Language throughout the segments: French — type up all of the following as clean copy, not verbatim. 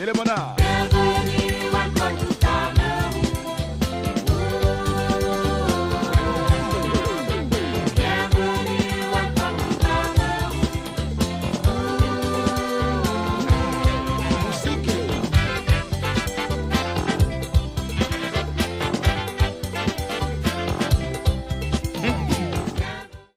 Télémona.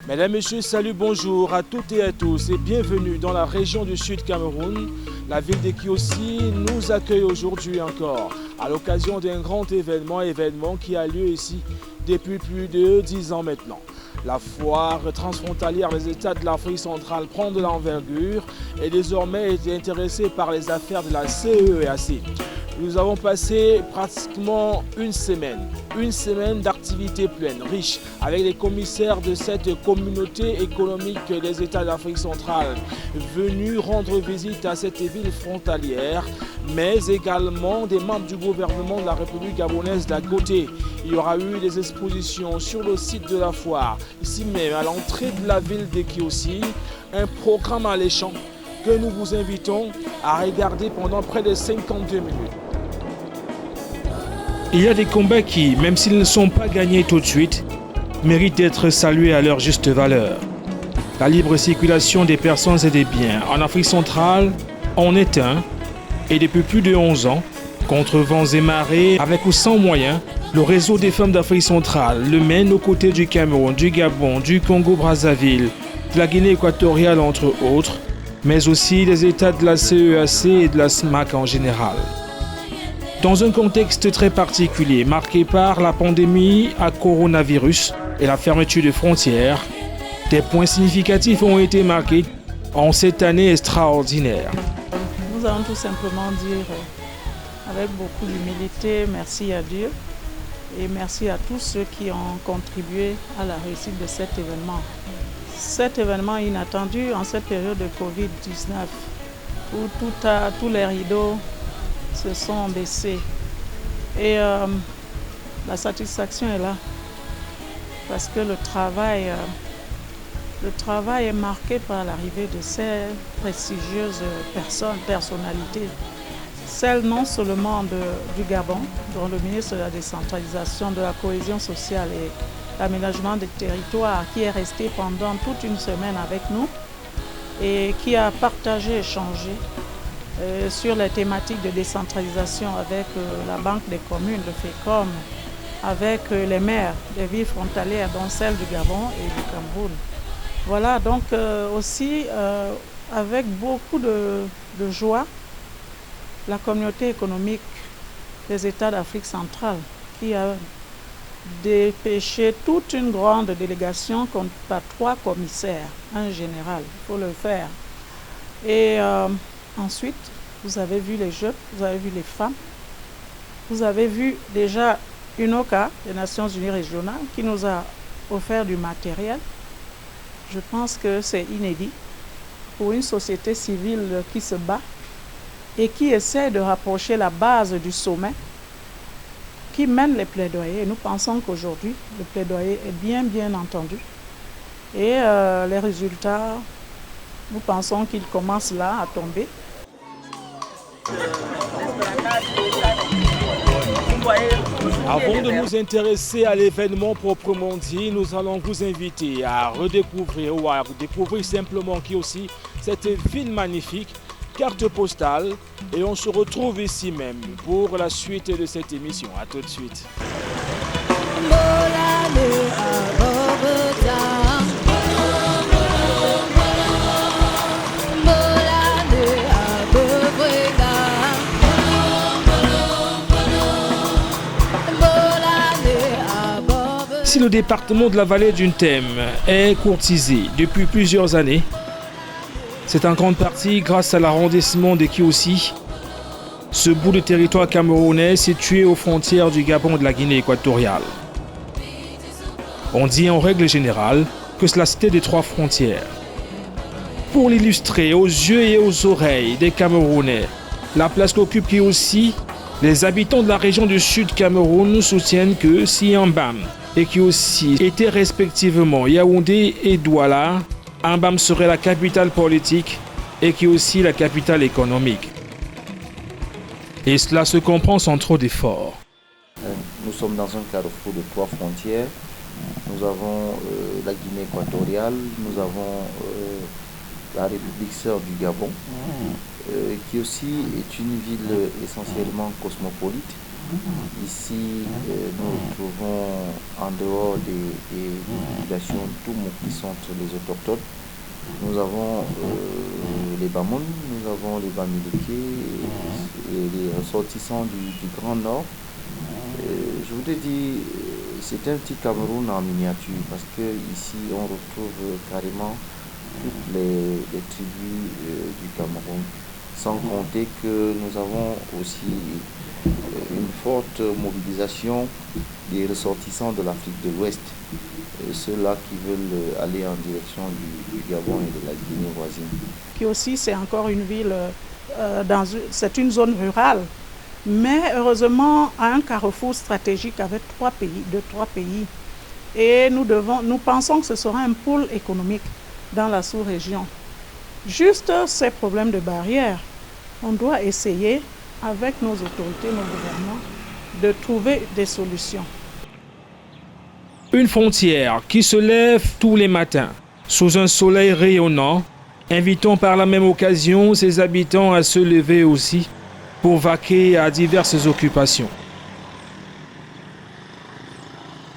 Mesdames, Messieurs, salut, bonjour à toutes et à tous et bienvenue dans la région du Sud Cameroun. La ville de Kiossi nous accueille aujourd'hui encore à l'occasion d'un grand événement qui a lieu ici depuis plus de 10 ans maintenant. La foire transfrontalière des États de l'Afrique centrale prend de l'envergure et désormais est intéressée par les affaires de la CEEAC. Nous avons passé pratiquement une semaine d'activités pleines, riches, avec les commissaires de cette communauté économique des États d'Afrique centrale venus rendre visite à cette ville frontalière, mais également des membres du gouvernement de la République gabonaise d'à côté. Il y aura eu des expositions sur le site de la foire, ici même à l'entrée de la ville de Kiossi, un programme alléchant que nous vous invitons à regarder pendant près de 52 minutes. Il y a des combats qui, même s'ils ne sont pas gagnés tout de suite, méritent d'être salués à leur juste valeur. La libre circulation des personnes et des biens en Afrique centrale en est un, et depuis plus de 11 ans, contre vents et marées, avec ou sans moyens, le réseau des femmes d'Afrique centrale le mène aux côtés du Cameroun, du Gabon, du Congo-Brazzaville, de la Guinée équatoriale entre autres, mais aussi des États de la CEEAC et de la SMAC en général. Dans un contexte très particulier, marqué par la pandémie à coronavirus et la fermeture des frontières, des points significatifs ont été marqués en cette année extraordinaire. Nous allons tout simplement dire avec beaucoup d'humilité merci à Dieu et merci à tous ceux qui ont contribué à la réussite de cet événement. Cet événement inattendu en cette période de Covid-19 où tous les rideaux se sont baissés et la satisfaction est là parce que le travail est marqué par l'arrivée de ces prestigieuses personnalités, celles non seulement du Gabon, dont le ministre de la décentralisation, de la cohésion sociale et l'aménagement des territoires qui est resté pendant toute une semaine avec nous et qui a partagé, échangé sur les thématiques de décentralisation avec la Banque des communes, le FECOM, avec les maires des villes frontalières, dont celle du Gabon et du Cameroun. Voilà, donc aussi avec beaucoup de joie, la communauté économique des États d'Afrique centrale qui a dépêché toute une grande délégation par 3 commissaires, un général, il faut le faire. Et ensuite, vous avez vu les jeunes, vous avez vu les femmes, vous avez vu déjà UNOCA, des Nations Unies régionales, qui nous a offert du matériel. Je pense que c'est inédit pour une société civile qui se bat et qui essaie de rapprocher la base du sommet, qui mène les plaidoyers. Et nous pensons qu'aujourd'hui, le plaidoyer est bien entendu. Et les résultats, nous pensons qu'ils commencent là à tomber. Avant de nous intéresser à l'événement proprement dit, nous allons vous inviter à redécouvrir ou à découvrir simplement Kiossi, cette ville magnifique, carte postale, et on se retrouve ici même pour la suite de cette émission. À tout de suite. Si le département de la vallée du Nthème est courtisé depuis plusieurs années, c'est en grande partie grâce à l'arrondissement de Kiossi, ce bout de territoire camerounais situé aux frontières du Gabon et de la Guinée équatoriale. On dit en règle générale que c'est la cité des 3 frontières. Pour l'illustrer aux yeux et aux oreilles des Camerounais, la place qu'occupe Kiossi, les habitants de la région du Sud Cameroun soutiennent que si Mbam et Kiossi étaient respectivement Yaoundé et Douala, Mbam serait la capitale politique et Kiossi la capitale économique. Et cela se comprend sans trop d'efforts. Nous sommes dans un carrefour de 3 frontières. Nous avons la Guinée équatoriale, nous avons la République sœur du Gabon, qui aussi est une ville essentiellement cosmopolite. Ici, nous trouvons en dehors des populations Toumo qui sont les autochtones. Nous avons les Bamoun, nous avons les Bamileke et les ressortissants du Grand Nord. Je voudrais dire, c'est un petit Cameroun en miniature parce qu'ici on retrouve carrément toutes les tribus du Cameroun. Sans compter que nous avons aussi une forte mobilisation des ressortissants de l'Afrique de l'Ouest, ceux-là qui veulent aller en direction du Gabon et de la Guinée voisine. Qui aussi, c'est encore une ville, c'est une zone rurale, mais heureusement à un carrefour stratégique avec 3 pays. Et nous pensons que ce sera un pôle économique dans la sous-région. Juste ces problèmes de barrières, on doit essayer avec nos autorités, nos gouvernements, de trouver des solutions. Une frontière qui se lève tous les matins, sous un soleil rayonnant, invitant par la même occasion ses habitants à se lever aussi pour vaquer à diverses occupations.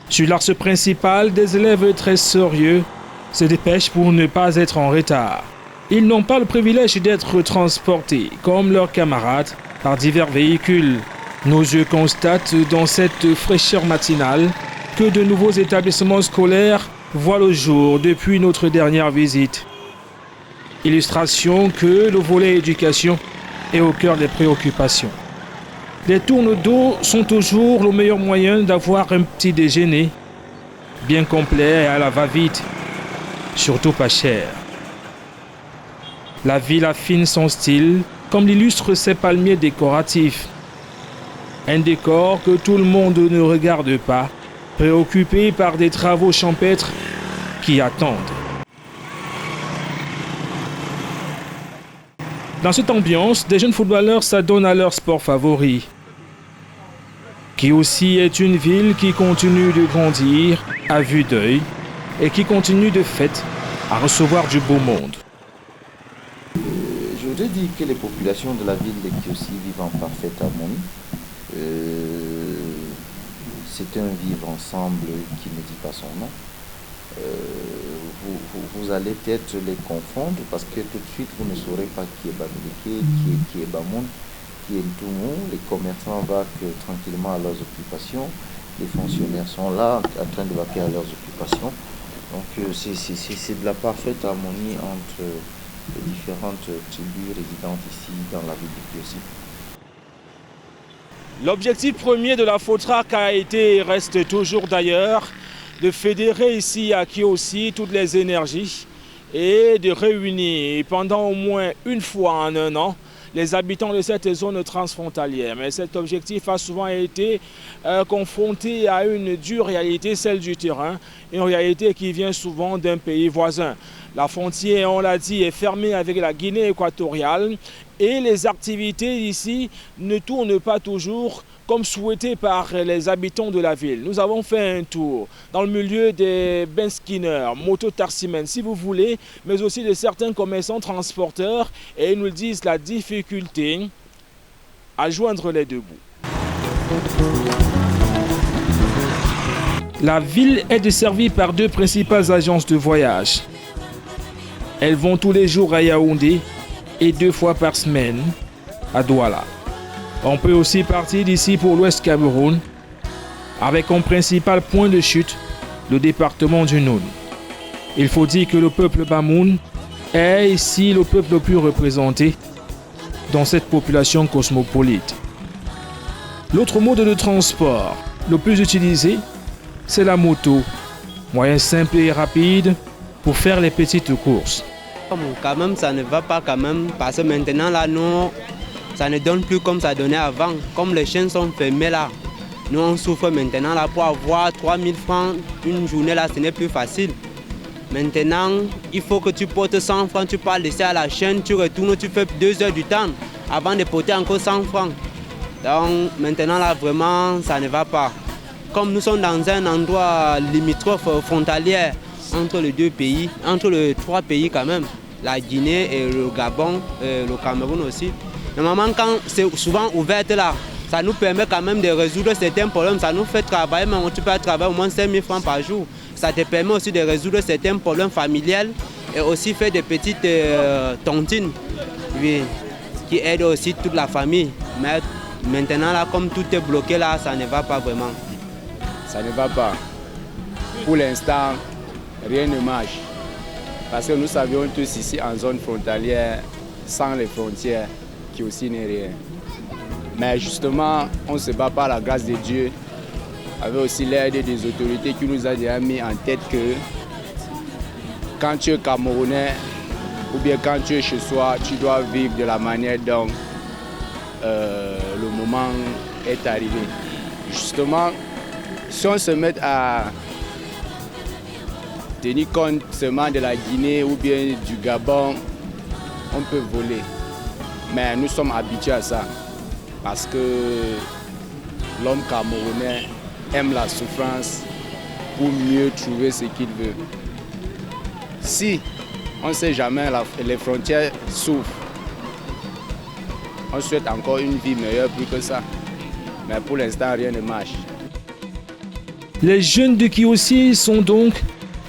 Sur l'axe principal, des élèves très sérieux se dépêchent pour ne pas être en retard. Ils n'ont pas le privilège d'être transportés, comme leurs camarades, par divers véhicules. Nos yeux constatent dans cette fraîcheur matinale que de nouveaux établissements scolaires voient le jour depuis notre dernière visite. Illustration que le volet éducation est au cœur des préoccupations. Les tournes d'eau sont toujours le meilleur moyen d'avoir un petit déjeuner bien complet et à la va-vite, surtout pas cher. La ville affine son style, comme l'illustrent ses palmiers décoratifs. Un décor que tout le monde ne regarde pas, préoccupé par des travaux champêtres qui attendent. Dans cette ambiance, des jeunes footballeurs s'adonnent à leur sport favori, qui aussi est une ville qui continue de grandir à vue d'œil et qui continue de fait à recevoir du beau monde. Je voudrais dire que les populations de la ville de Kiossi vivent en parfaite harmonie. C'est un vivre ensemble qui ne dit pas son nom. Vous allez peut-être les confondre parce que tout de suite vous ne saurez pas qui est Bamileke, qui est Bamoun, qui est Toumo. Les commerçants vaquent tranquillement à leurs occupations. Les fonctionnaires sont là en train de vaquer à leurs occupations. Donc c'est de la parfaite harmonie entre les différentes tribus résidentes ici dans la ville de Kiossi. L'objectif premier de la FOTRAC a été et reste toujours d'ailleurs de fédérer ici à Kiossi toutes les énergies et de réunir pendant au moins une fois en un an les habitants de cette zone transfrontalière. Mais cet objectif a souvent été confronté à une dure réalité, celle du terrain, une réalité qui vient souvent d'un pays voisin. La frontière, on l'a dit, est fermée avec la Guinée équatoriale et les activités ici ne tournent pas toujours comme souhaité par les habitants de la ville. Nous avons fait un tour dans le milieu des benskinners, mototaximens si vous voulez, mais aussi de certains commerçants transporteurs et ils nous disent la difficulté à joindre les deux bouts. La ville est desservie par 2 principales agences de voyage. Elles vont tous les jours à Yaoundé et 2 fois par semaine à Douala. On peut aussi partir d'ici pour l'Ouest Cameroun, avec comme principal point de chute le département du Noun. Il faut dire que le peuple Bamoun est ici le peuple le plus représenté dans cette population cosmopolite. L'autre mode de transport le plus utilisé, c'est la moto, moyen simple et rapide pour faire les petites courses. Quand même, ça ne va pas quand même, parce que maintenant, là, nous, ça ne donne plus comme ça donnait avant. Comme les chaînes sont fermées là, nous on souffre maintenant là pour avoir 3000 francs une journée là, ce n'est plus facile. Maintenant, il faut que tu portes 100 francs, tu pars laisser à la chaîne, tu retournes, tu fais 2 heures du temps avant de porter encore 100 francs. Donc maintenant là vraiment ça ne va pas. Comme nous sommes dans un endroit limitrophe frontalier entre les deux pays, entre les trois pays quand même, la Guinée et le Gabon, et le Cameroun aussi. Normalement quand c'est souvent ouvert là, ça nous permet quand même de résoudre certains problèmes, ça nous fait travailler, mais tu peux travailler au moins 5 000 francs par jour. Ça te permet aussi de résoudre certains problèmes familiales et aussi faire des petites tontines, oui, qui aident aussi toute la famille. Mais maintenant là, comme tout est bloqué là, ça ne va pas vraiment. Ça ne va pas. Pour l'instant, rien ne marche. Parce que nous savions tous ici en zone frontalière, sans les frontières, qui aussi n'est rien. Mais justement, on se bat par la grâce de Dieu, avec aussi l'aide des autorités qui nous a déjà mis en tête que quand tu es Camerounais ou bien quand tu es chez soi, tu dois vivre de la manière dont le moment est arrivé. Justement, si on se met à tenir compte seulement de la Guinée ou bien du Gabon, on peut voler. Mais nous sommes habitués à ça parce que l'homme camerounais aime la souffrance pour mieux trouver ce qu'il veut. Si on ne sait jamais, les frontières s'ouvrent, on souhaite encore une vie meilleure plus que ça. Mais pour l'instant, rien ne marche. Les jeunes de Kiossi sont donc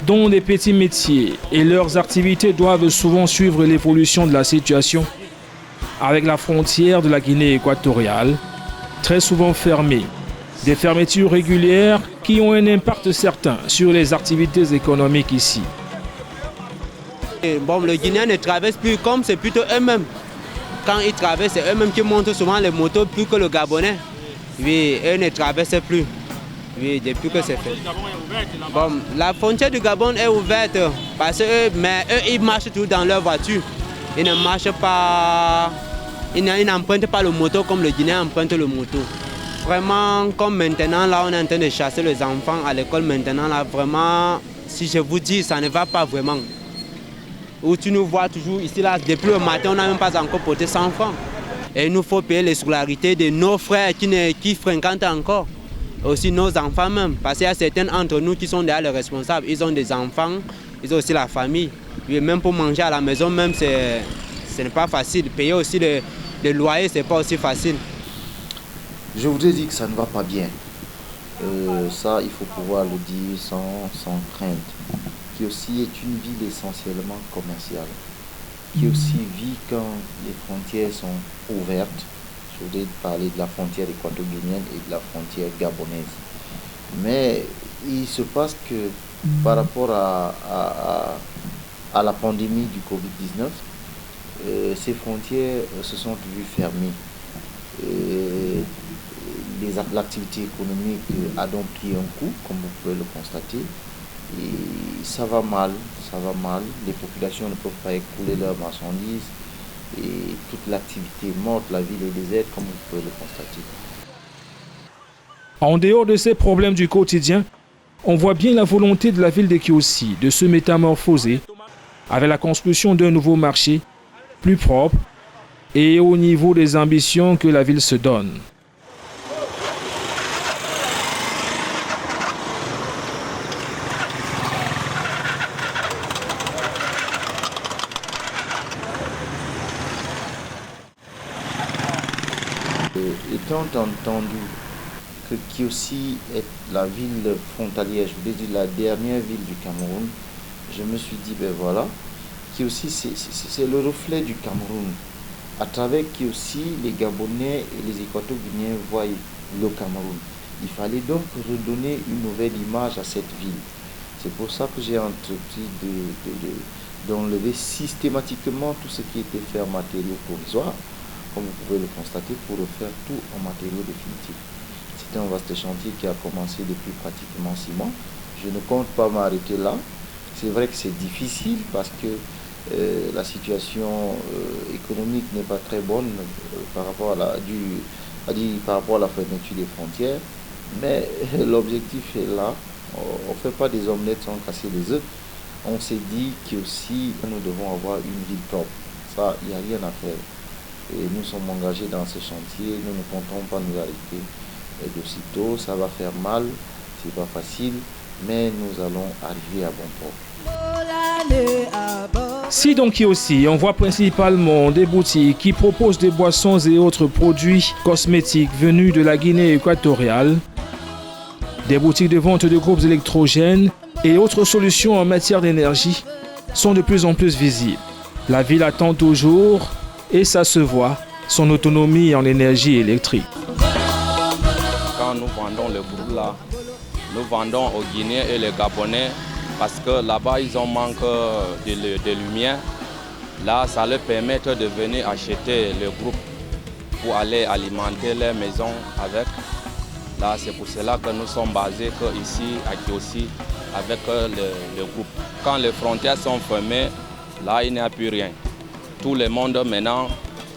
dans des petits métiers et leurs activités doivent souvent suivre l'évolution de la situation. Avec la frontière de la Guinée équatoriale, très souvent fermée, des fermetures régulières qui ont un impact certain sur les activités économiques ici. Bon, les Guinéens ne traversent plus comme c'est plutôt eux-mêmes. Quand ils traversent, c'est eux-mêmes qui montent souvent les motos plus que le Gabonais. Oui, eux ne traversent plus. Oui, depuis que c'est fait. Bon, la frontière du Gabon est ouverte parce que mais eux, ils marchent toujours dans leur voiture. Ils ne marchent pas, ils n'empruntent pas le moto comme le Guinéen emprunte le moto. Vraiment, comme maintenant, là, on est en train de chasser les enfants à l'école maintenant, là, vraiment, si je vous dis, ça ne va pas vraiment. Où tu nous vois toujours ici, là, depuis le matin, on n'a même pas encore porté 100 francs. Et il nous faut payer les scolarités de nos frères qui fréquentent encore. Aussi nos enfants même, parce qu'il y a certains d'entre nous qui sont déjà les responsables. Ils ont des enfants, ils ont aussi la famille. Et même pour manger à la maison, même, ce n'est pas facile. Payer aussi le loyer, ce n'est pas aussi facile. Je voudrais dire que ça ne va pas bien. Ça, il faut pouvoir le dire sans crainte. Qui aussi est une ville essentiellement commerciale. Qui aussi vit quand les frontières sont ouvertes. Je voudrais parler de la frontière équato-guinéenne et de la frontière gabonaise. Mais il se passe que par rapport à la pandémie du Covid-19, ces frontières se sont vues fermées. L'activité économique a donc pris un coup, comme vous pouvez le constater. Et ça va mal. Les populations ne peuvent pas écouler leurs marchandises. Et toute l'activité morte, la ville est déserte, comme vous pouvez le constater. En dehors de ces problèmes du quotidien, on voit bien la volonté de la ville de Kiossi de se métamorphoser avec la construction d'un nouveau marché plus propre et au niveau des ambitions que la ville se donne. Étant entendu que Kiossi est la ville frontalière, je voulais dire la dernière ville du Cameroun, je me suis dit, ben voilà, Kiossi c'est le reflet du Cameroun. À travers Kiossi, les Gabonais et les Équato-Guinéens voient le Cameroun. Il fallait donc redonner une nouvelle image à cette ville. C'est pour ça que j'ai entrepris d'enlever systématiquement tout ce qui était fait en matériaux provisoires, comme vous pouvez le constater, pour refaire tout en matériaux définitifs. C'est un vaste chantier qui a commencé depuis pratiquement 6 mois. Je ne compte pas m'arrêter là. C'est vrai que c'est difficile parce que la situation économique n'est pas très bonne par rapport à la fermeture des frontières. Mais l'objectif est là. On ne fait pas des omelettes sans casser les œufs. On s'est dit qu'aussi nous devons avoir une ville propre. Ça, il n'y a rien à faire. Et nous sommes engagés dans ce chantier, nous ne comptons pas nous arrêter de sitôt. Ça va faire mal, c'est pas facile, mais nous allons arriver à bon port. Si donc aussi, on voit principalement des boutiques qui proposent des boissons et autres produits cosmétiques venus de la Guinée équatoriale, des boutiques de vente de groupes électrogènes et autres solutions en matière d'énergie sont de plus en plus visibles. La ville attend toujours, et ça se voit, son autonomie en énergie électrique. Quand nous vendons le groupe là, nous vendons aux Guinéens et les Gabonais parce que là-bas ils ont manque de lumière. Là, ça leur permet de venir acheter le groupe pour aller alimenter les maisons avec. Là, c'est pour cela que nous sommes basés ici à Kiossi avec le groupe. Quand les frontières sont fermées, là, il n'y a plus rien. Tout le monde maintenant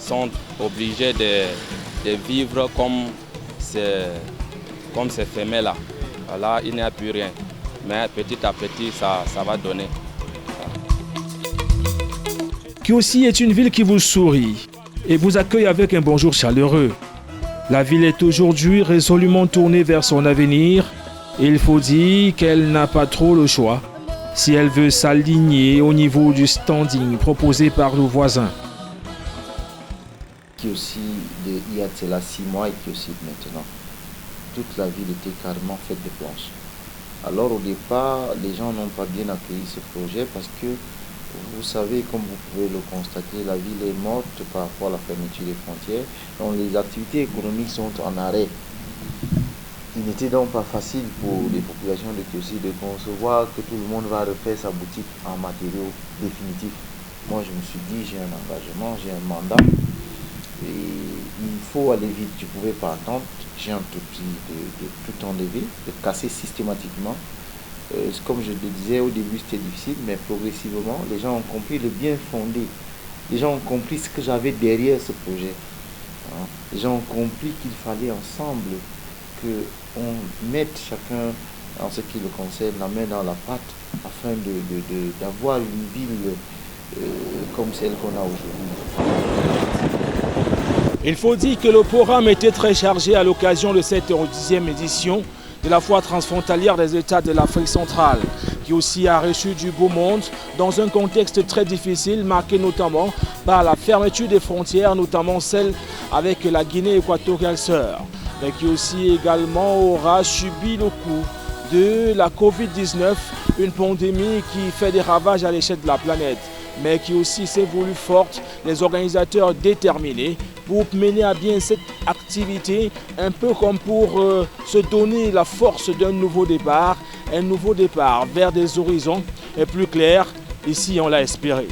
sont obligés de vivre comme c'est fermé là. Là, il n'y a plus rien. Mais petit à petit, ça va donner. Kiossi est une ville qui vous sourit et vous accueille avec un bonjour chaleureux. La ville est aujourd'hui résolument tournée vers son avenir et il faut dire qu'elle n'a pas trop le choix si elle veut s'aligner au niveau du standing proposé par nos voisins. Kiossi, il y a cela 6 mois et Kiossi maintenant. Toute la ville était carrément faite de planches. Alors au départ, les gens n'ont pas bien accueilli ce projet parce que vous savez, comme vous pouvez le constater, la ville est morte par rapport à la fermeture des frontières. Donc les activités économiques sont en arrêt. Il n'était donc pas facile pour les populations de Kiossi de concevoir que tout le monde va refaire sa boutique en matériaux définitifs. Moi je me suis dit, j'ai un engagement, j'ai un mandat et il faut aller vite. Je ne pouvais pas attendre. J'ai entrepris de tout enlever, de casser systématiquement. Comme je le disais, au début c'était difficile, mais progressivement, les gens ont compris le bien fondé. Les gens ont compris ce que j'avais derrière ce projet. Les gens ont compris qu'il fallait ensemble qu'on mette chacun, en ce qui le concerne, la main dans la pâte, afin d'avoir une ville comme celle qu'on a aujourd'hui. Il faut dire que le programme était très chargé à l'occasion de cette 10e édition de la foire transfrontalière des États de l'Afrique centrale, qui aussi a reçu du beau monde dans un contexte très difficile, marqué notamment par la fermeture des frontières, notamment celle avec la Guinée équatoriale sœur, mais qui aussi également aura subi le coup de la Covid-19, une pandémie qui fait des ravages à l'échelle de la planète, mais qui aussi s'est voulu forte, les organisateurs déterminés pour mener à bien cette activité, un peu comme pour se donner la force d'un nouveau départ, un nouveau départ vers des horizons plus clairs, ici on l'a espéré.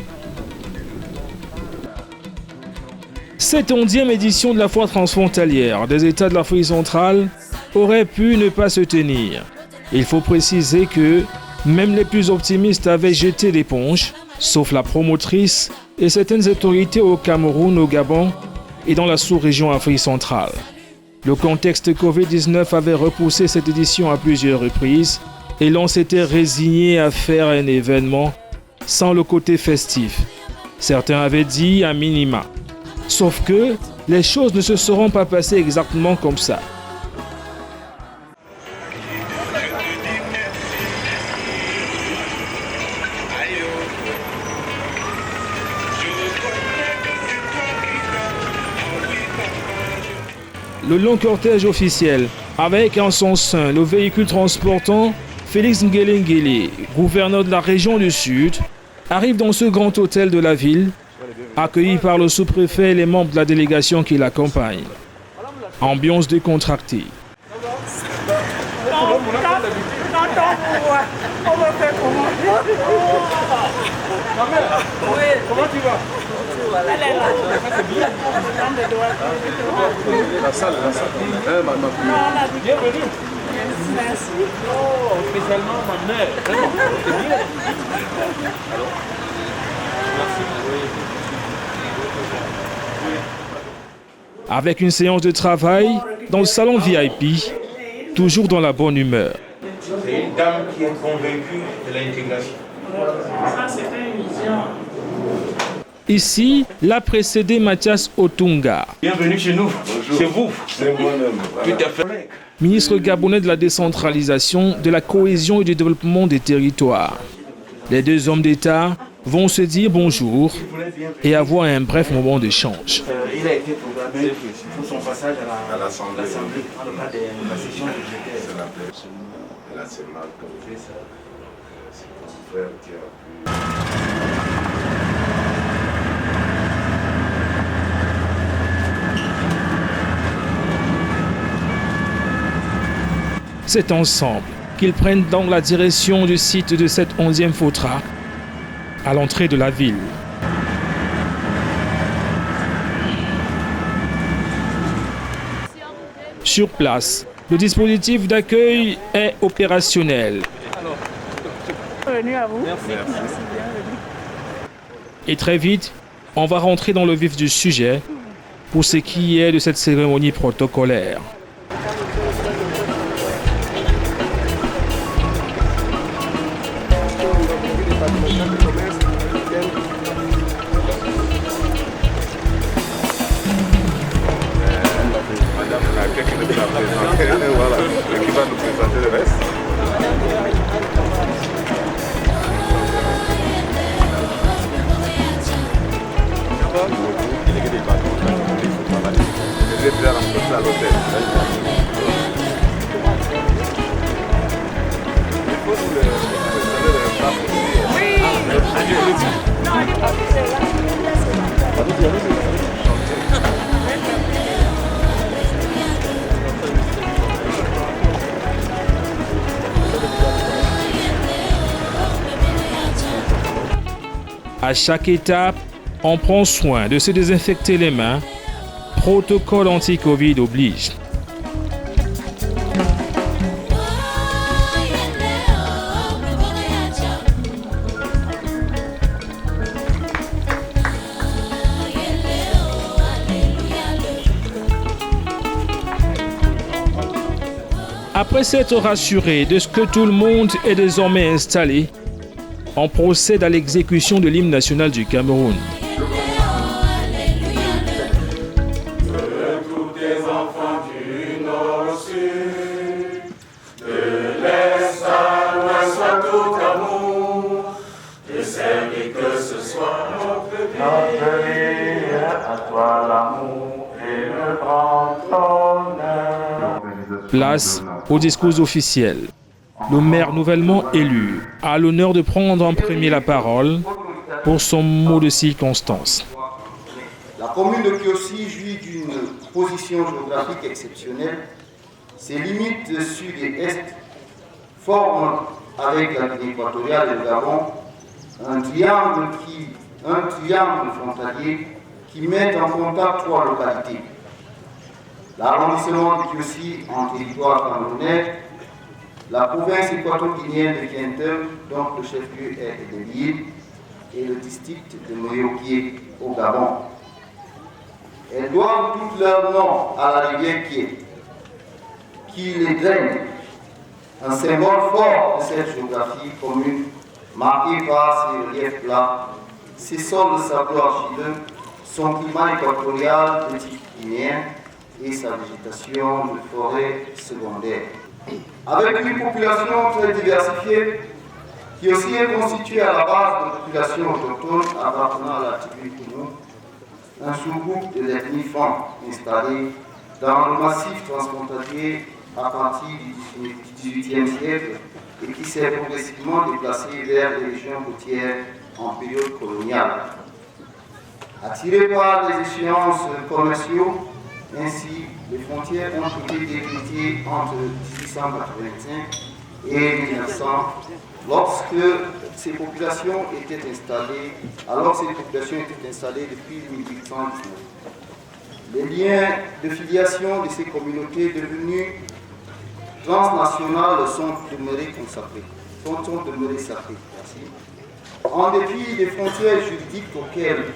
Cette 11e édition de la foire transfrontalière des États de l'Afrique centrale aurait pu ne pas se tenir. Il faut préciser que même les plus optimistes avaient jeté l'éponge, sauf la promotrice et certaines autorités au Cameroun, au Gabon et dans la sous-région Afrique centrale. Le contexte Covid-19 avait repoussé cette édition à plusieurs reprises et l'on s'était résigné à faire un événement sans le côté festif. Certains avaient dit à minima. Sauf que les choses ne se seront pas passées exactement comme ça. Le long cortège officiel, avec en son sein le véhicule transportant Félix Nguele, gouverneur de la région du Sud, arrive dans ce grand hôtel de la ville, accueilli par le sous-préfet et les membres de la délégation qui l'accompagnent. Ambiance décontractée. Comment tu vas? Elle est là. La salle. Bienvenue. Merci. Oh, spécialement ma mère. Vraiment. C'est bien. Alors, merci. Avec une séance de travail dans le salon VIP, toujours dans la bonne humeur. C'est une dame qui est convaincue de l'intégration. Ça, c'était une vision. Ici, l'a précédé Mathias Otunga, Bienvenue chez nous. Bonjour. C'est vous. C'est moi-même. Voilà. Tout à fait. ministre gabonais de la décentralisation, de la cohésion et du développement des territoires. Les deux hommes d'État vont se dire bonjour et avoir un bref moment d'échange. Il a été programmé pour son passage à l'Assemblée dans le cadre de la session budgétaire. Là, c'est Marc, c'est mon frère qui a pu... C'est ensemble qu'ils prennent donc la direction du site de cette 11e FOTRA à l'entrée de la ville. Sur place, le dispositif d'accueil est opérationnel. Bienvenue à vous. Et très vite, on va rentrer dans le vif du sujet pour ce qui est de cette cérémonie protocolaire. Voilà, qui va nous présenter le reste. Je l'ai déjà rencontré à l'hôtel. Il faut nous le À chaque étape, on prend soin de se désinfecter les mains. Protocole anti-Covid oblige. Après s'être rassuré de ce que tout le monde est désormais installé, on procède à l'exécution de l'hymne national du Cameroun. Place au discours officiel. Le maire nouvellement élu a l'honneur de prendre en premier la parole pour son mot de circonstance. La commune de Kiossi jouit d'une position géographique exceptionnelle. Ses limites sud et est forment avec la Guinée équatoriale et le Gabon un triangle frontalier qui met en contact trois localités. L'arrondissement de Kiossi en territoire camerounais, la province équato-guinéenne de Kientem, dont le chef-lieu est de l'île, et le district de Moyokié au Gabon. Elles doivent tout leur nom à la rivière Kié, qui les draine, un symbole fort de cette géographie commune, marquée par ses reliefs plats, ses sols de sable argileux, son climat équatorial de type guinéen et sa végétation de forêt secondaire. Avec une population très diversifiée, qui aussi est constituée à la base de populations autochtones appartenant à la tribu Kounou, un sous-groupe de l'ethnie Fan installé dans le massif transfrontalier à partir du XVIIIe siècle et qui s'est progressivement déplacé vers les régions côtières en période coloniale. Attirés par les échéances commerciaux, ainsi, les frontières ont été délimitées entre 1885 et 1900, lorsque ces populations étaient installées depuis 1819. Les liens de filiation de ces communautés devenues transnationales sont demeurés sacrés. En dépit des frontières juridiques auxquelles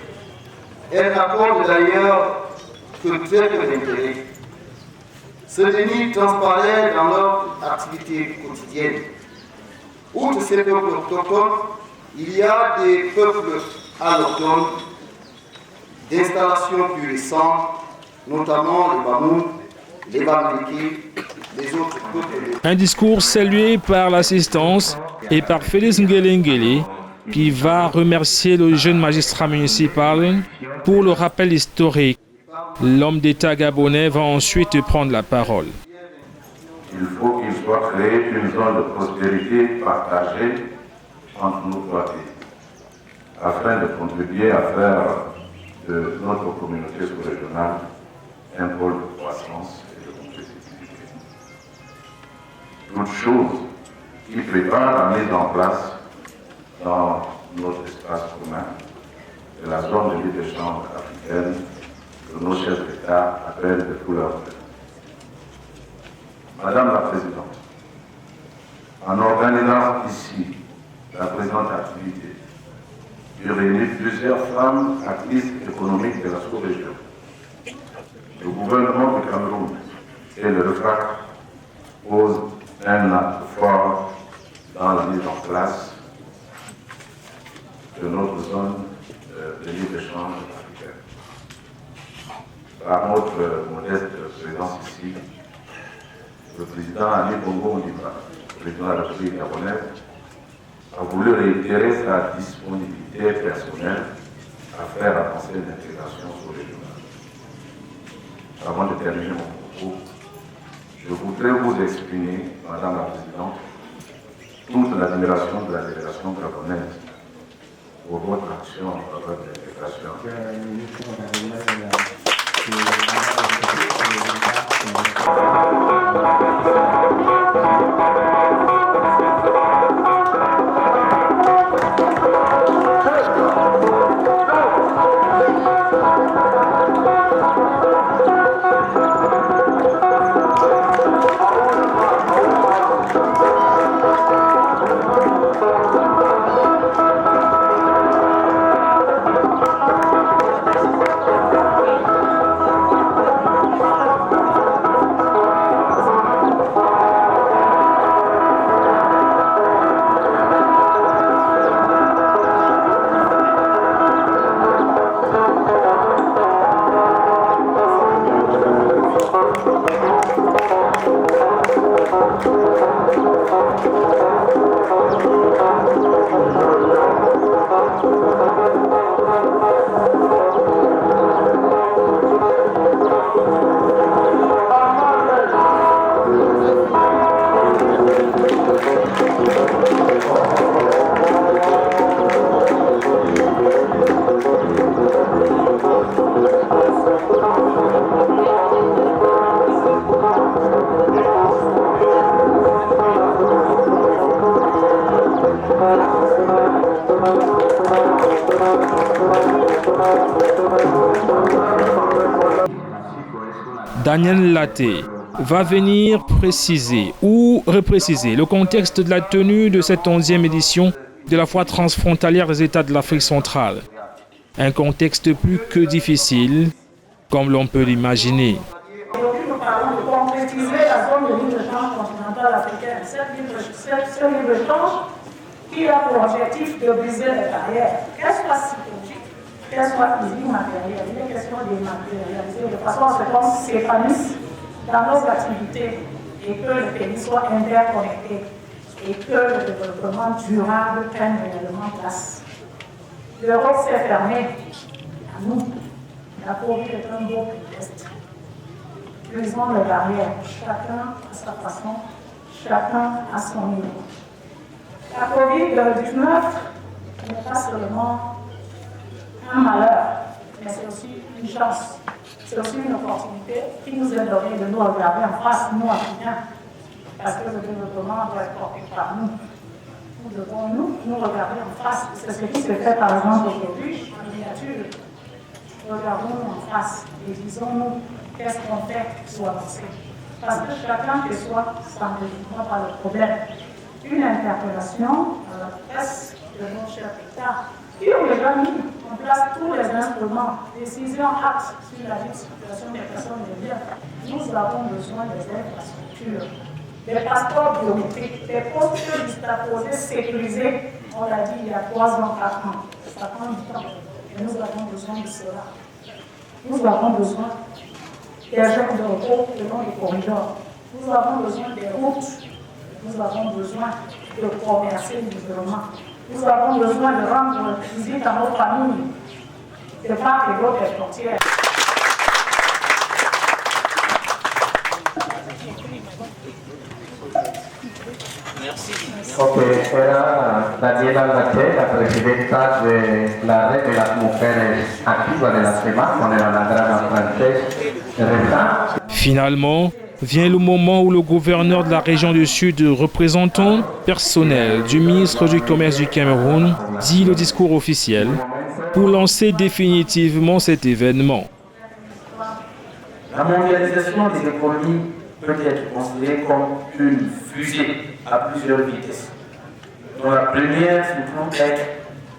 elles n'accordent d'ailleurs que très peu d'intérêt. Ce déni transparaît dans leur activité quotidienne. Outre ces peuples autochtones, il y a des peuples allochtones d'installations plus récentes, notamment les Bamou, les Bamliki, les autres peuples. Un discours salué par l'assistance et par Félix Nguele qui va remercier le jeune magistrat municipal pour le rappel historique. L'homme d'État gabonais va ensuite prendre la parole. Il faut qu'il soit créé une zone de prospérité partagée entre nos trois pays, afin de contribuer à faire de notre communauté sous-régionale un pôle de croissance et de compétitivité. Toute chose qui prépare la mise en place dans notre espace commun de la zone de libre-échange africaine que nos chefs d'État appellent de tous leurs vœux. Madame la Présidente, en organisant ici la présente activité, j'ai réuni plusieurs femmes actrices économiques de la sous-région. Le gouvernement du Cameroun et le REFAC posent un acte fort dans la mise en place de notre zone de libre-échange africaine. Par notre modeste présence ici, le président Ali Bongo Ondimba, président de la République gabonaise, a voulu réitérer sa disponibilité personnelle à faire avancer l'intégration sous-régionale. Avant de terminer mon propos, je voudrais vous exprimer, Madame la Présidente, toute l'admiration de la délégation gabonaise pour votre action en faveur de l'intégration. Daniel Laté va venir préciser ou repréciser le contexte de la tenue de cette 11e édition de la foire transfrontalière des États de l'Afrique centrale. Un contexte plus que difficile, comme l'on peut l'imaginer. Aujourd'hui, nous parlons de concrétiser la zone de libre-échange continentale africaine. Ce libre-échange qui a pour objectif de briser les barrières, qu'elles soient psychologiques, qu'elles soient physiques, matérielles. Il est question de matérialiser de façon à ce qu'on s'épanouisse dans nos activités et que le pays soit interconnecté et que le développement durable prenne réellement place. L'Europe s'est fermée à nous. La Covid est un beau prétexte. Brisons les barrières, chacun à sa façon, chacun à son niveau. La Covid-19 n'est pas seulement un malheur, mais c'est aussi une chance. C'est aussi une opportunité qui nous est donnée de nous regarder en face, nous Africains, parce que le développement doit être porté par nous. Nous devons nous regarder en face. C'est ce qui se fait par exemple aujourd'hui en miniature. Regardons-nous en face et disons-nous qu'est-ce qu'on fait pour avancer. Parce que chacun que soit, ça ne résoudra pas le problème. Une interpellation à la presse de nos chefs d'État qui ont déjà mis en place tous les instruments, décisions, actes sur la situation des personnes et des biens. Nous avons besoin des infrastructures, des passeports biométriques, des postes juxtaposés, sécurisés, on l'a dit il y a 3 ans, 4 ans. Ça prend du temps et nous avons besoin de cela. Nous avons besoin des gens de repos le long du corridor. Nous avons besoin des routes. Nous avons besoin de commercer librement. Nous avons besoin de rendre visite à nos familles, de part et d'autre des frontières. Merci. Ok, era Daniela Albache, la presidenta de la red de las mujeres activas de la CEMA, con el anagrama francés RESA. Finalement, vient le moment où le gouverneur de la région du Sud, représentant personnel du ministre du Commerce du Cameroun, dit le discours officiel pour lancer définitivement cet événement. La mondialisation des économies peut être considérée comme une fusée à plusieurs vitesses, dont la première se trouve être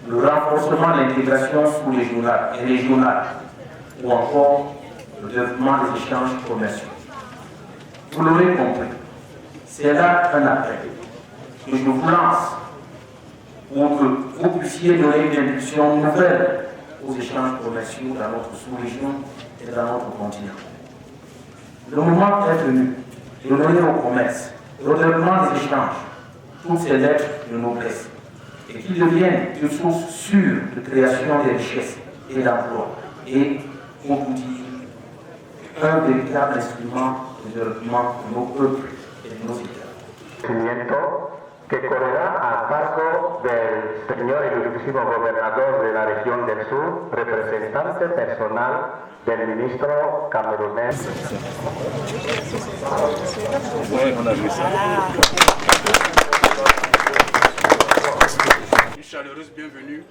le renforcement de l'intégration sous-régionale et régionale, ou encore le développement des échanges commerciaux. Vous l'aurez compris, c'est là un appel que je vous lance pour que vous puissiez donner une impulsion nouvelle aux échanges commerciaux dans notre sous-région et dans notre continent. Le moment est venu de donner au commerce, au développement des échanges, toutes ces lettres de noblesse, et qu'ils deviennent une source sûre de création de richesses et d'emplois, et, pour vous dire, un véritable instrument de développement de nos peuples et de nos États. Que correrá a cargo del señor ilustrísimo gobernador de la región del sur, representante personal del ministro camerunés. Une chaleureuse bienvenue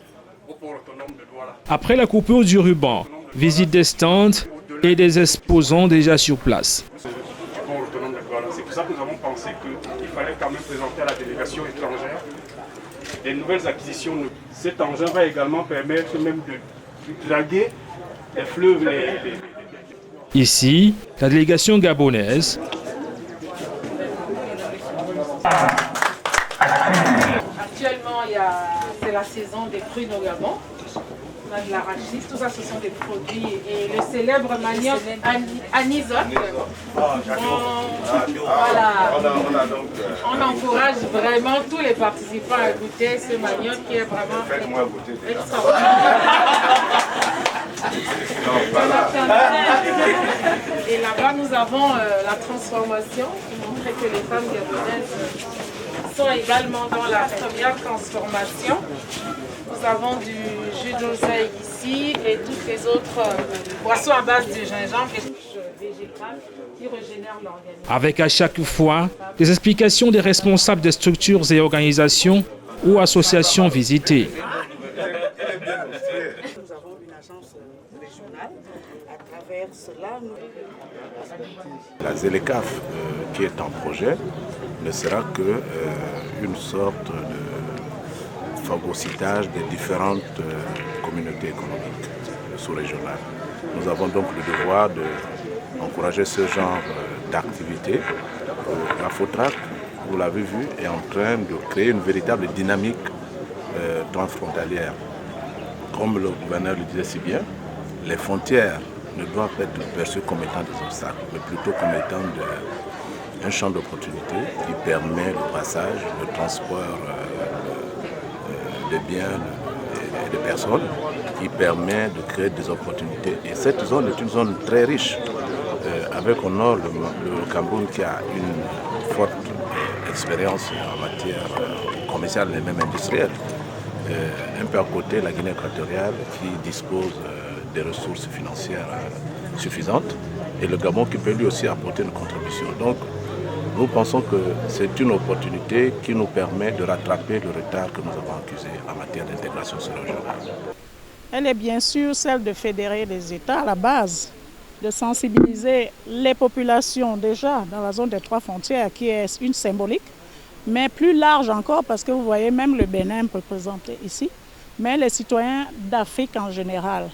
au port autonome de Douala. Après la coupure du ruban, visite des stands et des exposants déjà sur place. C'est pour ça que nous avons pensé qu'il fallait quand même présenter à la délégation étrangère des nouvelles acquisitions. Cet engin va également permettre même de draguer les fleuves. Ici, la délégation gabonaise. Actuellement, c'est la saison des prunes au Gabon. On a de l'arachide, tout ça ce sont des produits. Et le célèbre manioc anisoc, on encourage vraiment tous les participants à goûter ce manioc qui est vraiment extraordinaire. Et là-bas, nous avons la transformation pour montrer que les femmes gabonaises sont également dans la première transformation. Nous avons du jus d'oseille ici et toutes les autres boissons à base de gingembre et végétales qui régénèrent l'organisme. Avec à chaque fois des explications des responsables des structures et organisations ou associations visitées. Nous avons une agence régionale. À travers cela, La ZLECAf qui est en projet ne sera que une sorte de phagocytage des différentes communautés économiques sous-régionales. Nous avons donc le devoir d'encourager ce genre d'activité. La FOTRAC, vous l'avez vu, est en train de créer une véritable dynamique transfrontalière. Comme le gouverneur le disait si bien, les frontières ne doivent être perçues comme étant des obstacles, mais plutôt comme étant un champ d'opportunité qui permet le passage, le transport des biens et des personnes, qui permet de créer des opportunités. Et cette zone est une zone très riche, avec au nord le Cameroun qui a une forte expérience en matière commerciale et même industrielle. Un peu à côté, la Guinée équatoriale qui dispose des ressources financières suffisantes et le Gabon qui peut lui aussi apporter une contribution. Donc, nous pensons que c'est une opportunité qui nous permet de rattraper le retard que nous avons accusé en matière d'intégration sous-régionale. Elle est bien sûr celle de fédérer les États à la base, de sensibiliser les populations déjà dans la zone des trois frontières qui est une symbolique, mais plus large encore parce que vous voyez même le Bénin représenté ici, mais les citoyens d'Afrique en général,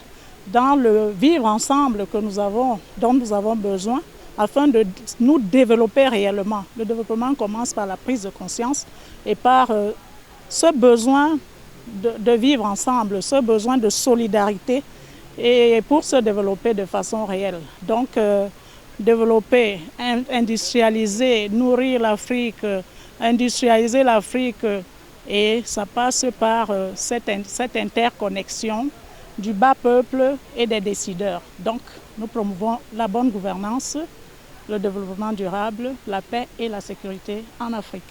dans le vivre ensemble que nous avons, dont nous avons besoin, afin de nous développer réellement. Le développement commence par la prise de conscience et par ce besoin de vivre ensemble, ce besoin de solidarité et pour se développer de façon réelle. Donc, développer, industrialiser, nourrir l'Afrique, industrialiser l'Afrique, et ça passe par cette interconnexion du bas peuple et des décideurs. Donc, nous promouvons la bonne gouvernance, le développement durable, la paix et la sécurité en Afrique.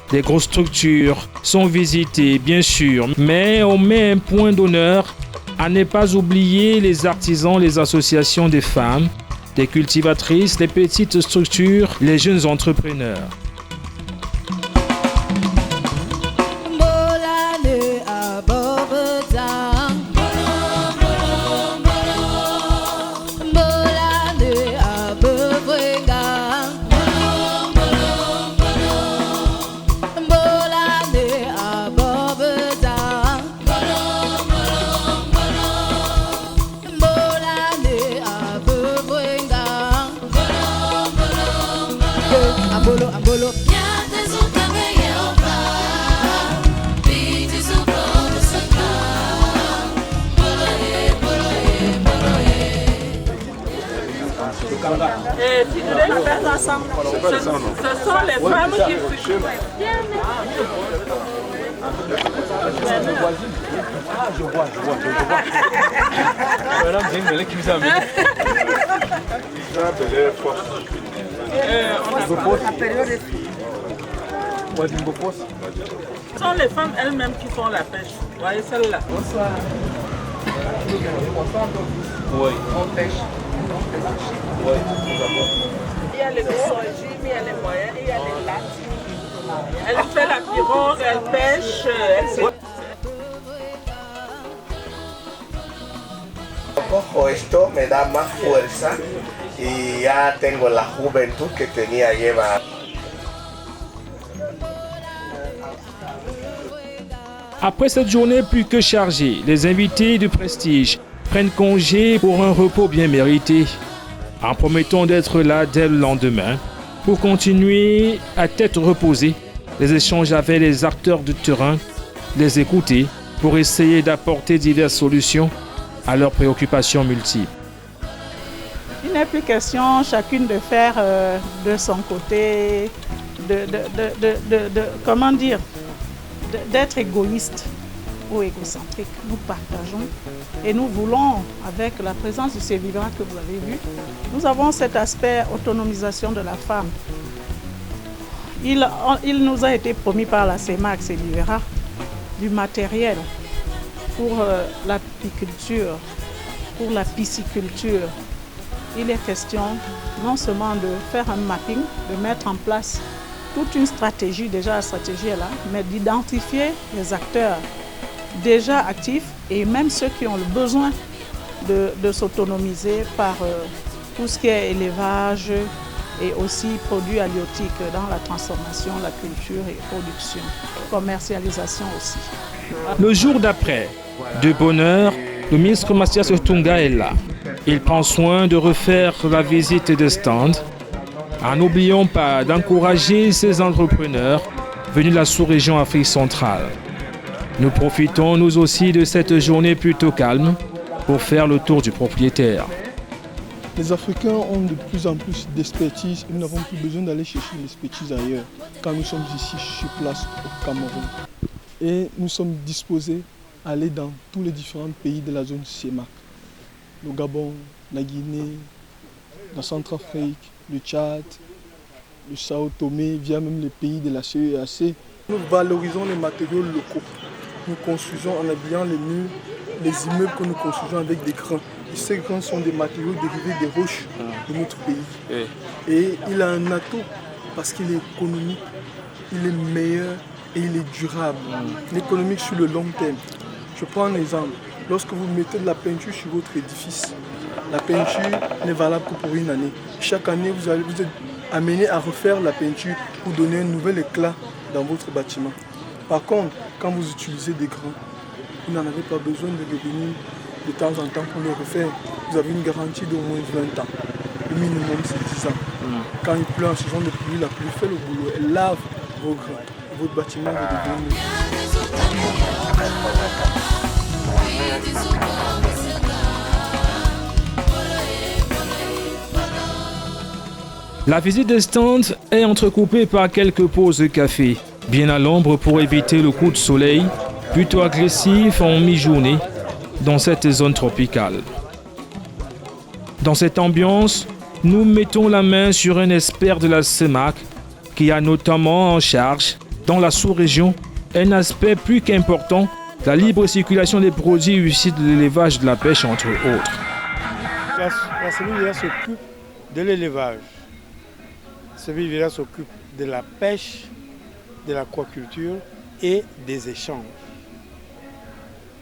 Des grosses structures sont visitées, bien sûr, mais on met un point d'honneur à ne pas oublier les artisans, les associations des femmes, des cultivatrices, les petites structures, les jeunes entrepreneurs. Ce sont les femmes qui fument. Je vois. Madame, j'ai une belle qui vous amène. Ce sont les femmes elles-mêmes qui font la pêche. Vous voyez celle-là. Bonsoir. Oui. On pêche. Oui. Il y a les songimes, il y a les moyens, il y a les lattes. Elle fait la pirogue, elle pêche, elle se... Cojo esto, me da más fuerza y ya tengo la juventud que tenía lleva. Après cette journée plus que chargée, les invités de prestige prennent congé pour un repos bien mérité, en promettant d'être là dès le lendemain pour continuer à tête reposée les échanges avec les acteurs du terrain, les écouter pour essayer d'apporter diverses solutions à leurs préoccupations multiples. Il n'est plus question chacune de faire de son côté, comment dire, d'être égoïste ou égocentrique. Nous partageons et nous voulons, avec la présence du Sévivra que vous avez vu, nous avons cet aspect autonomisation de la femme. Il nous a été promis par la CEMAC Sévivra du matériel pour l'apiculture, pour la pisciculture. Il est question non seulement de faire un mapping, de mettre en place toute une stratégie, déjà la stratégie est là, mais d'identifier les acteurs déjà actifs et même ceux qui ont le besoin de s'autonomiser par tout ce qui est élevage et aussi produits halieutiques dans la transformation, la culture et production, commercialisation aussi. Le jour d'après, de bonne heure, le ministre Mathias Otunga est là. Il prend soin de refaire la visite des stands, en n'oubliant pas d'encourager ces entrepreneurs venus de la sous-région Afrique centrale. Nous profitons nous aussi de cette journée plutôt calme pour faire le tour du propriétaire. Les Africains ont de plus en plus d'expertise et nous n'avons plus besoin d'aller chercher l'expertise ailleurs quand nous sommes ici sur place au Cameroun. Et nous sommes disposés à aller dans tous les différents pays de la zone CEMAC. Le Gabon, la Guinée, la Centrafrique, le Tchad, le Sao Tomé, via même les pays de la CEAC. Nous valorisons les matériaux locaux. Nous construisons en habillant les murs, les immeubles que nous construisons avec des crans. Et ces crans sont des matériaux dérivés des roches de notre pays. Et il a un atout parce qu'il est économique, il est meilleur et il est durable. L'économique sur le long terme. Je prends un exemple. Lorsque vous mettez de la peinture sur votre édifice, la peinture n'est valable que pour une année. Chaque année, vous êtes amené à refaire la peinture pour donner un nouvel éclat dans votre bâtiment. Par contre, quand vous utilisez des crans, vous n'en avez pas besoin de revenir de temps en temps pour le refaire. Vous avez une garantie d'au moins 20 ans. Le minimum, c'est 10 ans. Quand il pleut en saison de pluie, la pluie fait le boulot. Elle lave vos crans. Votre bâtiment va devenir... La visite des stands est entrecoupée par quelques pauses de café, bien à l'ombre pour éviter le coup de soleil, plutôt agressif en mi-journée, dans cette zone tropicale. Dans cette ambiance, nous mettons la main sur un expert de la CEMAC qui a notamment en charge, dans la sous-région, un aspect plus qu'important, la libre circulation des produits issus de l'élevage, de la pêche, entre autres. La CEMAC s'occupe de l'élevage. Celui-là s'occupe de la pêche, de l'aquaculture et des échanges.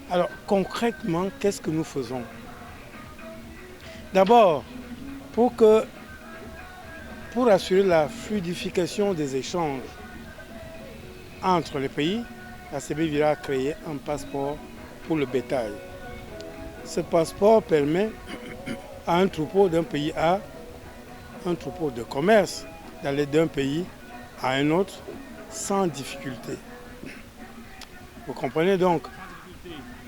Alors concrètement, qu'est-ce que nous faisons? D'abord, pour assurer la fluidification des échanges entre les pays, la CBVIRA a créé un passeport pour le bétail. Ce passeport permet à un troupeau d'un pays A, un troupeau de commerce, d'aller d'un pays à un autre sans difficulté. Vous comprenez donc?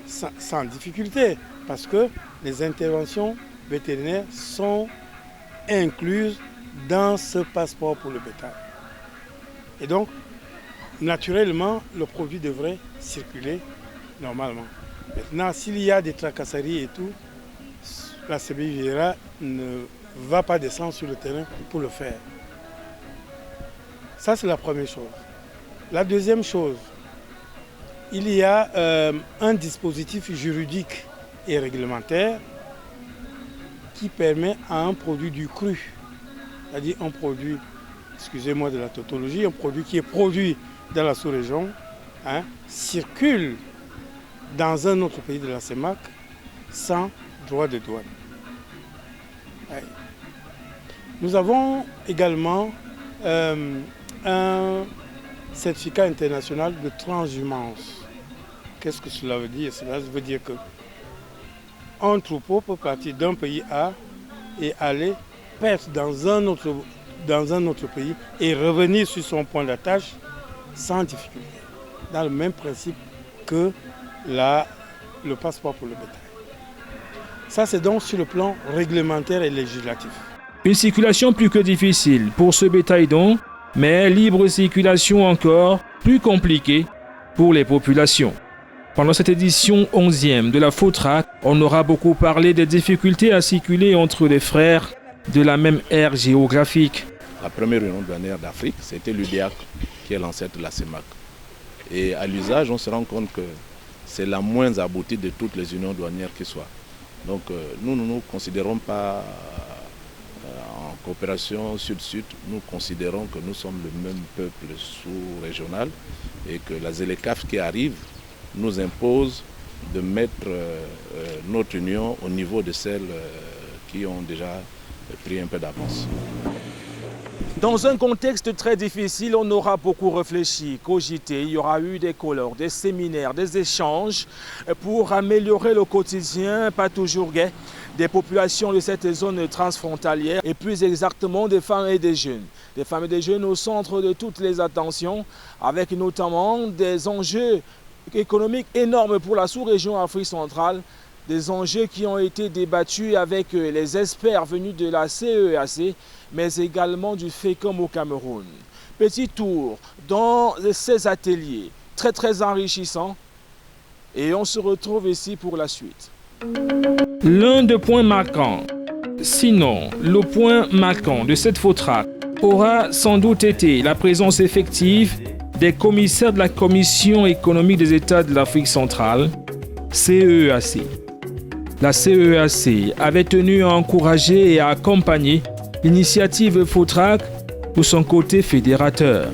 Sans difficulté, parce que les interventions vétérinaires sont incluses dans ce passeport pour le bétail. Et donc, naturellement, le produit devrait circuler normalement. Maintenant, s'il y a des tracasseries et tout, la CBVIRA ne va pas descendre sur le terrain pour le faire. Ça, c'est la première chose. La deuxième chose, il y a un dispositif juridique et réglementaire qui permet à un produit du cru, c'est-à-dire un produit, excusez-moi de la tautologie, un produit qui est produit dans la sous-région, circule dans un autre pays de la CEMAC sans droit de douane. Ouais. Nous avons également un certificat international de transhumance. Qu'est-ce que cela veut dire? Cela veut dire qu'un troupeau peut partir d'un pays A et aller perdre dans un autre pays et revenir sur son point d'attache sans difficulté, dans le même principe que le passeport pour le bétail. Ça, c'est donc sur le plan réglementaire et législatif. Une circulation plus que difficile pour ce bétail donc, mais libre circulation encore plus compliquée pour les populations. Pendant cette édition 11e de la FOTRAC, on aura beaucoup parlé des difficultés à circuler entre les frères de la même aire géographique. La première union douanière d'Afrique, c'était l'UDEAC, qui est l'ancêtre de la CEMAC. Et à l'usage, on se rend compte que c'est la moins aboutie de toutes les unions douanières qui soient. Donc nous ne nous considérons pas en coopération sud-sud, nous considérons que nous sommes le même peuple sous-régional et que la ZLECAf qui arrive nous impose de mettre notre union au niveau de celles qui ont déjà pris un peu d'avance. Dans un contexte très difficile, on aura beaucoup réfléchi, cogité. Il y aura eu des colloques, des séminaires, des échanges pour améliorer le quotidien, pas toujours gai, des populations de cette zone transfrontalière et plus exactement des femmes et des jeunes. Des femmes et des jeunes au centre de toutes les attentions, avec notamment des enjeux économiques énormes pour la sous-région Afrique centrale, des enjeux qui ont été débattus avec les experts venus de la CEAC, mais également du FECOM au Cameroun. Petit tour dans ces ateliers très enrichissants et on se retrouve ici pour la suite. L'un des points marquants, sinon le point marquant de cette FOTRAC aura sans doute été la présence effective des commissaires de la Commission économique des États de l'Afrique centrale, CEAC. La CEAC avait tenu à encourager et à accompagner l'initiative FOTRAC pour son côté fédérateur,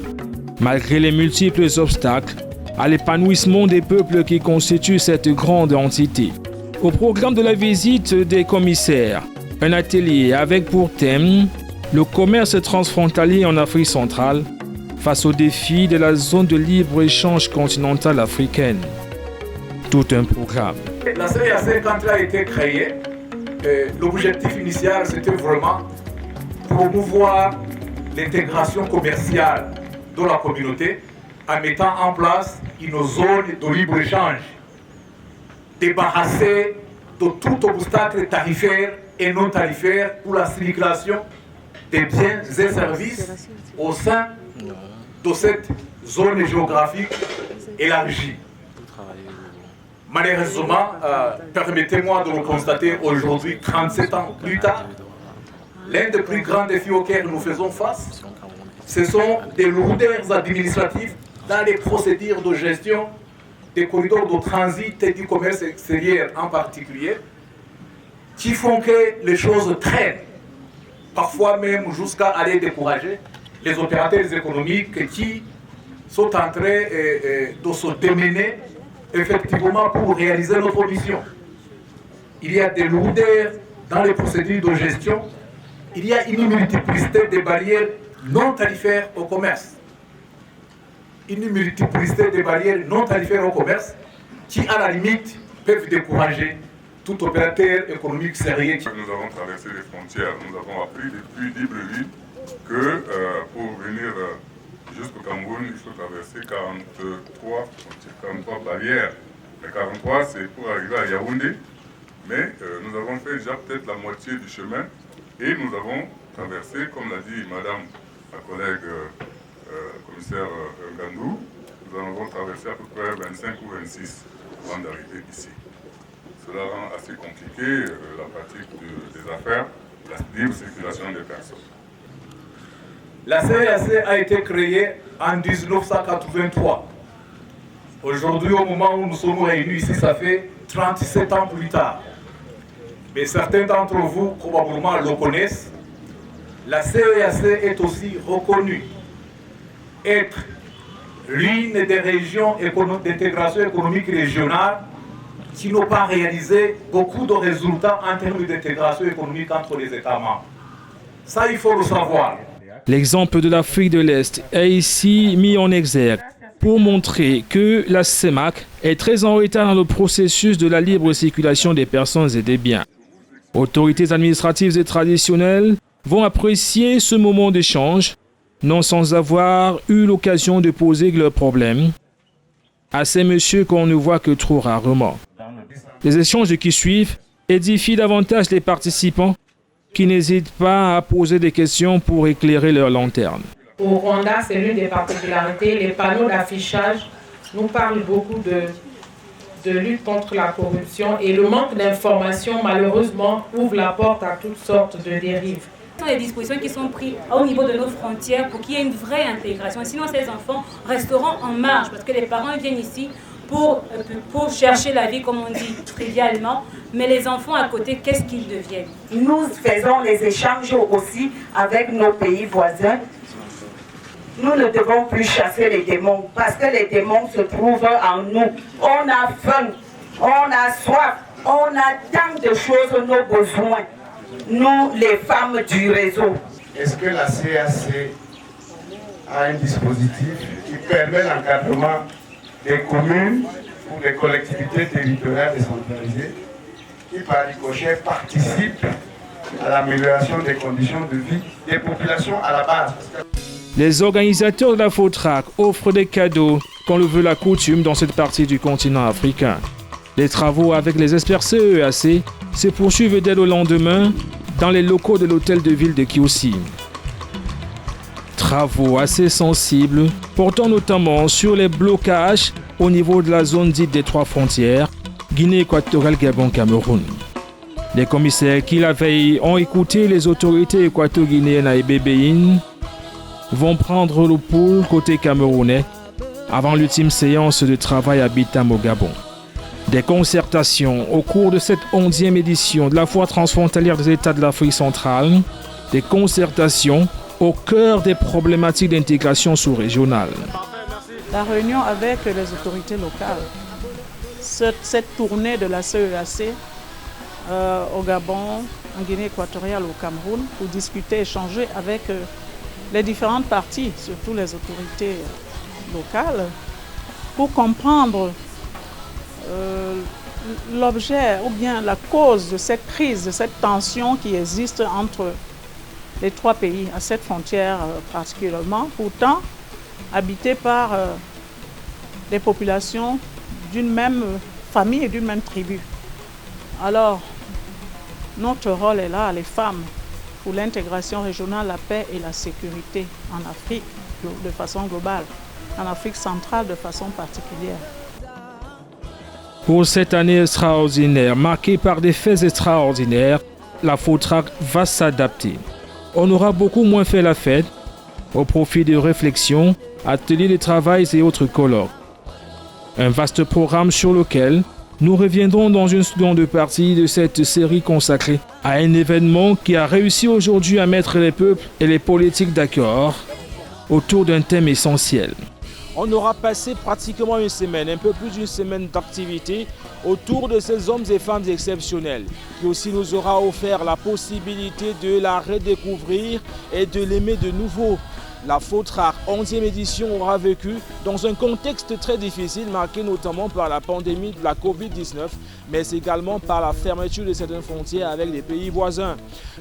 malgré les multiples obstacles à l'épanouissement des peuples qui constituent cette grande entité. Au programme de la visite des commissaires, un atelier avec pour thème le commerce transfrontalier en Afrique centrale face aux défis de la zone de libre-échange continentale africaine. Tout un programme. La CEAC, quand elle a été créée, l'objectif initial, c'était vraiment promouvoir l'intégration commerciale dans la communauté en mettant en place une zone de libre-échange. débarrasser de tout obstacle tarifaire et non tarifaire pour la circulation des biens et services au sein de cette zone géographique élargie. Malheureusement, permettez-moi de le constater aujourd'hui, 37 ans plus tard, l'un des plus grands défis auxquels nous faisons face, ce sont des lourdeurs administratives dans les procédures de gestion des corridors de transit et du commerce extérieur en particulier, qui font que les choses traînent, parfois même jusqu'à aller décourager les opérateurs économiques qui sont en train de se démener effectivement pour réaliser notre mission. Il y a des lourdeurs dans les procédures de gestion, il y a une multiplicité de barrières non tarifaires au commerce. Une multiplicité de barrières non tarifaires au commerce qui, à la limite, peuvent décourager tout opérateur économique sérieux. Nous avons traversé les frontières, nous avons appris depuis Libreville que pour venir jusqu'au Cameroun, il faut traverser 43 barrières. Les 43, c'est pour arriver à Yaoundé, mais nous avons fait déjà peut-être la moitié du chemin et nous avons traversé, comme l'a dit madame, ma collègue commissaire Ngandou, nous en avons traversé à peu près 25 ou 26 avant d'arriver ici. Cela rend assez compliqué la pratique des affaires, la libre circulation des personnes. La CAC a été créée en 1983. Aujourd'hui, au moment où nous sommes réunis ici, ça fait 37 ans plus tard. Mais certains d'entre vous, probablement, le connaissent. La CEAC est aussi reconnue être l'une des régions d'intégration économique régionale qui n'ont pas réalisé beaucoup de résultats en termes d'intégration économique entre les États membres. Ça, il faut le savoir. L'exemple de l'Afrique de l'Est est ici mis en exergue pour montrer que la CEMAC est très en retard dans le processus de la libre circulation des personnes et des biens. Autorités administratives et traditionnelles vont apprécier ce moment d'échange, non sans avoir eu l'occasion de poser leurs problèmes à ces messieurs qu'on ne voit que trop rarement. Les échanges qui suivent édifient davantage les participants qui n'hésitent pas à poser des questions pour éclairer leur lanterne. Au Rwanda, c'est l'une des particularités. Les panneaux d'affichage nous parlent beaucoup de lutte contre la corruption et le manque d'information, malheureusement, ouvre la porte à toutes sortes de dérives. Ce sont les dispositions qui sont prises au niveau de nos frontières pour qu'il y ait une vraie intégration. Sinon, ces enfants resteront en marge parce que les parents viennent ici pour chercher la vie, comme on dit trivialement, mais les enfants à côté, qu'est-ce qu'ils deviennent? Nous faisons les échanges aussi avec nos pays voisins. Nous ne devons plus chasser les démons parce que les démons se trouvent en nous. On a faim, on a soif, on a tant de choses, nos besoins. Nous, les femmes du réseau. Est-ce que la CAC a un dispositif qui permet l'encadrement des communes ou des collectivités territoriales décentralisées qui, par ricochet, participent à l'amélioration des conditions de vie des populations à la base? Les organisateurs de la FOTRAC offrent des cadeaux, qu'on le veut la coutume, dans cette partie du continent africain. Les travaux avec les experts CEAC se poursuivent dès le lendemain dans les locaux de l'hôtel de ville de Kiousi. Travaux assez sensibles, portant notamment sur les blocages au niveau de la zone dite des trois frontières, Guinée équatoriale, Gabon, Cameroun. Les commissaires qui la veille ont écouté les autorités équato-guinéennes à Ebébéine vont prendre le pouls côté camerounais avant l'ultime séance de travail à Bitam au Gabon. Des concertations au cours de cette 11e édition de la foire transfrontalière des États de l'Afrique centrale, des concertations au cœur des problématiques d'intégration sous-régionale. La réunion avec les autorités locales, cette tournée de la CEAC au Gabon, en Guinée équatoriale, au Cameroun, pour discuter, échanger avec les différentes parties, surtout les autorités locales, pour comprendre l'objet ou bien la cause de cette crise, de cette tension qui existe entre les trois pays, à cette frontière particulièrement, pourtant habitées par des populations d'une même famille et d'une même tribu. Alors, notre rôle est là, les femmes, pour l'intégration régionale, la paix et la sécurité en Afrique de façon globale, en Afrique centrale de façon particulière. Pour cette année extraordinaire, marquée par des faits extraordinaires, la FOTRAC va s'adapter. On aura beaucoup moins fait la fête au profit de réflexions, ateliers de travail et autres colloques. Un vaste programme sur lequel nous reviendrons dans une seconde partie de cette série consacrée à un événement qui a réussi aujourd'hui à mettre les peuples et les politiques d'accord autour d'un thème essentiel. On aura passé pratiquement une semaine, un peu plus d'une semaine d'activité autour de ces hommes et femmes exceptionnels, qui aussi nous aura offert la possibilité de la redécouvrir et de l'aimer de nouveau. La FOTRAC 11e édition aura vécu dans un contexte très difficile, marqué notamment par la pandémie de la Covid-19, mais également par la fermeture de certaines frontières avec des pays voisins.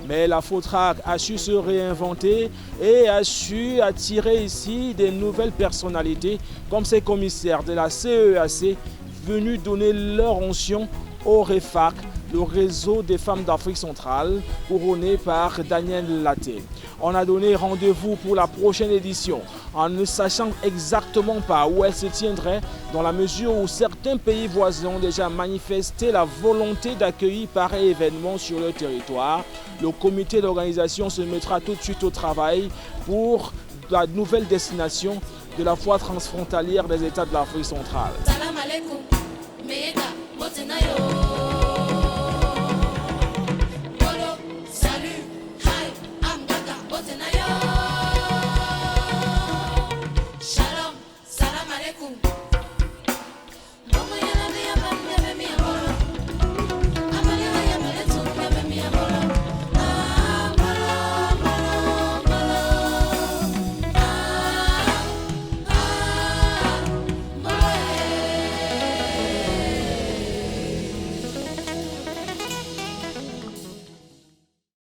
Mais la FOTRAC a su se réinventer et a su attirer ici des nouvelles personnalités, comme ces commissaires de la CEAC, venus donner leur onction au REFAC, le réseau des femmes d'Afrique centrale, couronné par Daniel Laté. On a donné rendez-vous pour la prochaine édition, en ne sachant exactement pas où elle se tiendrait, dans la mesure où certains pays voisins ont déjà manifesté la volonté d'accueillir pareil événement sur leur territoire. Le comité d'organisation se mettra tout de suite au travail pour la nouvelle destination de la foire transfrontalière des États de l'Afrique centrale.